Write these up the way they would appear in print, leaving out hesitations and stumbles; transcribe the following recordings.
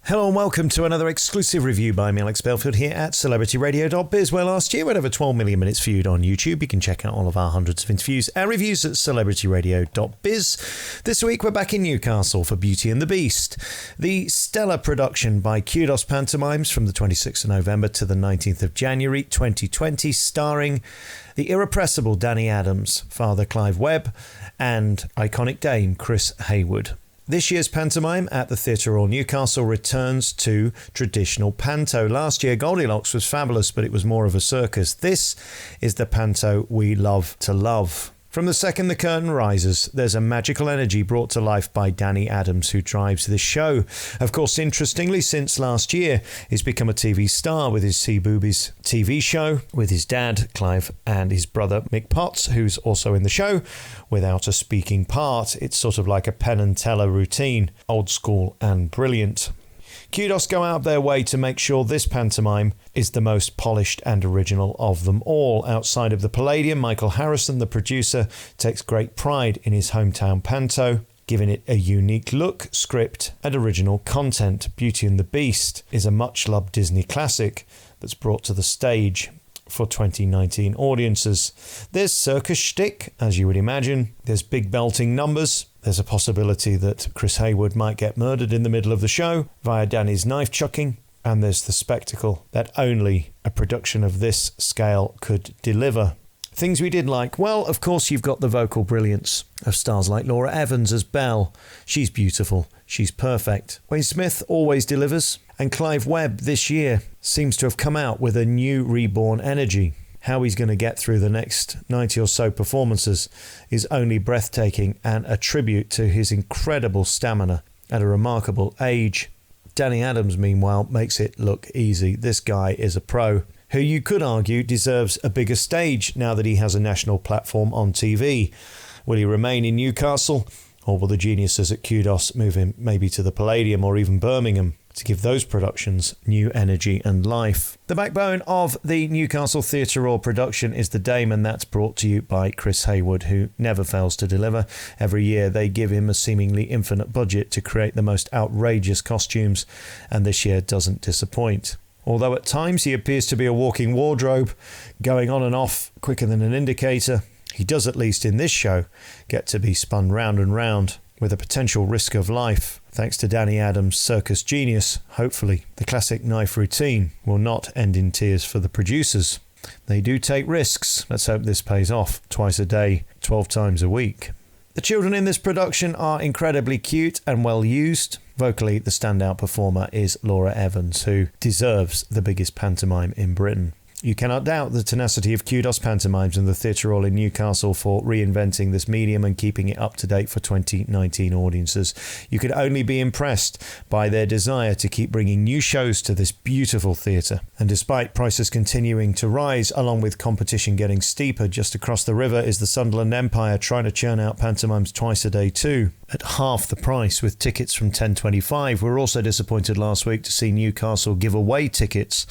Hello and welcome to another exclusive review by me, Alex Belfield, here at celebrityradio.biz, where last year we had over 12 million minutes viewed on YouTube. You can check out all of our hundreds of interviews and reviews at celebrityradio.biz. This week we're back in Newcastle for Beauty and the Beast, the stellar production by Kudos Pantomimes from the 26th of November to the 19th of January 2020, starring the irrepressible Danny Adams, Father Clive Webb, and iconic Dame Chris Hayward. This year's pantomime at the Theatre Royal Newcastle returns to traditional panto. Last year, Goldilocks was fabulous, but it was more of a circus. This is the panto we love to love. From the second the curtain rises, there's a magical energy brought to life by Danny Adams, who drives this show. Of course, interestingly, since last year, he's become a TV star with his Sea Boobies TV show, with his dad, Clive, and his brother, Mick Potts, who's also in the show, without a speaking part. It's sort of like a Penn and Teller routine, old school and brilliant. Kudos go out their way to make sure this pantomime is the most polished and original of them all. Outside of the Palladium, Michael Harrison, the producer, takes great pride in his hometown panto, giving it a unique look, script and original content. Beauty and the Beast is a much-loved Disney classic that's brought to the stage for 2019 audiences. There's circus shtick, as you would imagine. There's big belting numbers. There's a possibility that Chris Hayward might get murdered in the middle of the show via Danny's knife chucking. And there's the spectacle that only a production of this scale could deliver. Things we did like. Well, of course, you've got the vocal brilliance of stars like Laura Evans as Belle. She's beautiful. She's perfect. Wayne Smith always delivers. And Clive Webb this year seems to have come out with a new reborn energy. How he's going to get through the next 90 or so performances is only breathtaking and a tribute to his incredible stamina at a remarkable age. Danny Adams, meanwhile, makes it look easy. This guy is a pro who you could argue deserves a bigger stage now that he has a national platform on TV. Will he remain in Newcastle, or will the geniuses at Kudos move him maybe to the Palladium or even Birmingham to give those productions new energy and life? The backbone of the Newcastle Theatre Royal production is the Dame, and that's brought to you by Chris Hayward, who never fails to deliver. Every year they give him a seemingly infinite budget to create the most outrageous costumes, and this year doesn't disappoint. Although at times he appears to be a walking wardrobe, going on and off quicker than an indicator, he does, at least in this show, get to be spun round and round with a potential risk of life. Thanks to Danny Adams' circus genius, hopefully the classic knife routine will not end in tears for the producers. They do take risks. Let's hope this pays off. Twice a day, 12 times a week. The children in this production are incredibly cute and well used. Vocally, the standout performer is Laura Evans, who deserves the biggest pantomime in Britain. You cannot doubt the tenacity of Kudos Pantomimes and the Theatre Royal in Newcastle for reinventing this medium and keeping it up to date for 2019 audiences. You could only be impressed by their desire to keep bringing new shows to this beautiful theatre. And despite prices continuing to rise, along with competition getting steeper, just across the river is the Sunderland Empire trying to churn out pantomimes twice a day too, at half the price with tickets from $10.25. We were also disappointed last week to see Newcastle give away tickets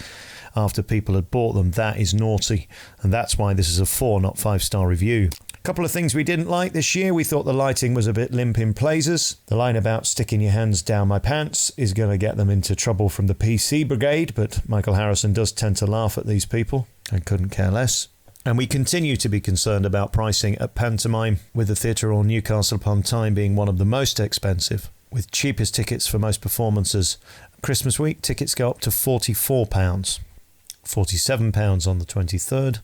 after people had bought them. That is naughty, and that's why this is a 4, not 5-star review. A couple of things we didn't like this year. We thought the lighting was a bit limp in places. The line about sticking your hands down my pants is going to get them into trouble from the PC brigade, but Michael Harrison does tend to laugh at these people and couldn't care less. And we continue to be concerned about pricing at pantomime, with the Theatre Royal Newcastle upon Tyne being one of the most expensive, with cheapest tickets for most performances. Christmas week tickets go up to £44. £47 on the 23rd,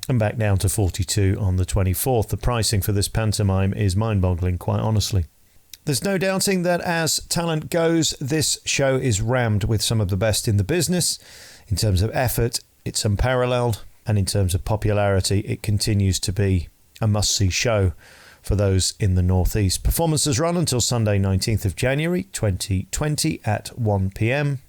and back down to £42 on the 24th. The pricing for this pantomime is mind-boggling, quite honestly. There's no doubting that as talent goes, this show is rammed with some of the best in the business. In terms of effort, it's unparalleled, and in terms of popularity, it continues to be a must-see show for those in the North East. Performances run until Sunday 19th of January 2020 at 1 p.m.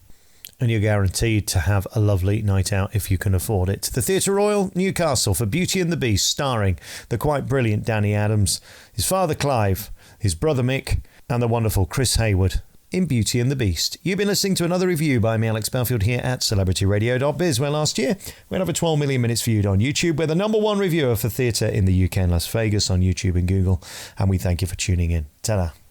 and you're guaranteed to have a lovely night out if you can afford it. The Theatre Royal Newcastle for Beauty and the Beast, starring the quite brilliant Danny Adams, his father Clive, his brother Mick, and the wonderful Chris Hayward in Beauty and the Beast. You've been listening to another review by me, Alex Belfield, here at celebrityradio.biz, where last year we had over 12 million minutes viewed on YouTube. We're the #1 reviewer for theatre in the UK and Las Vegas on YouTube and Google, and we thank you for tuning in. Ta-da.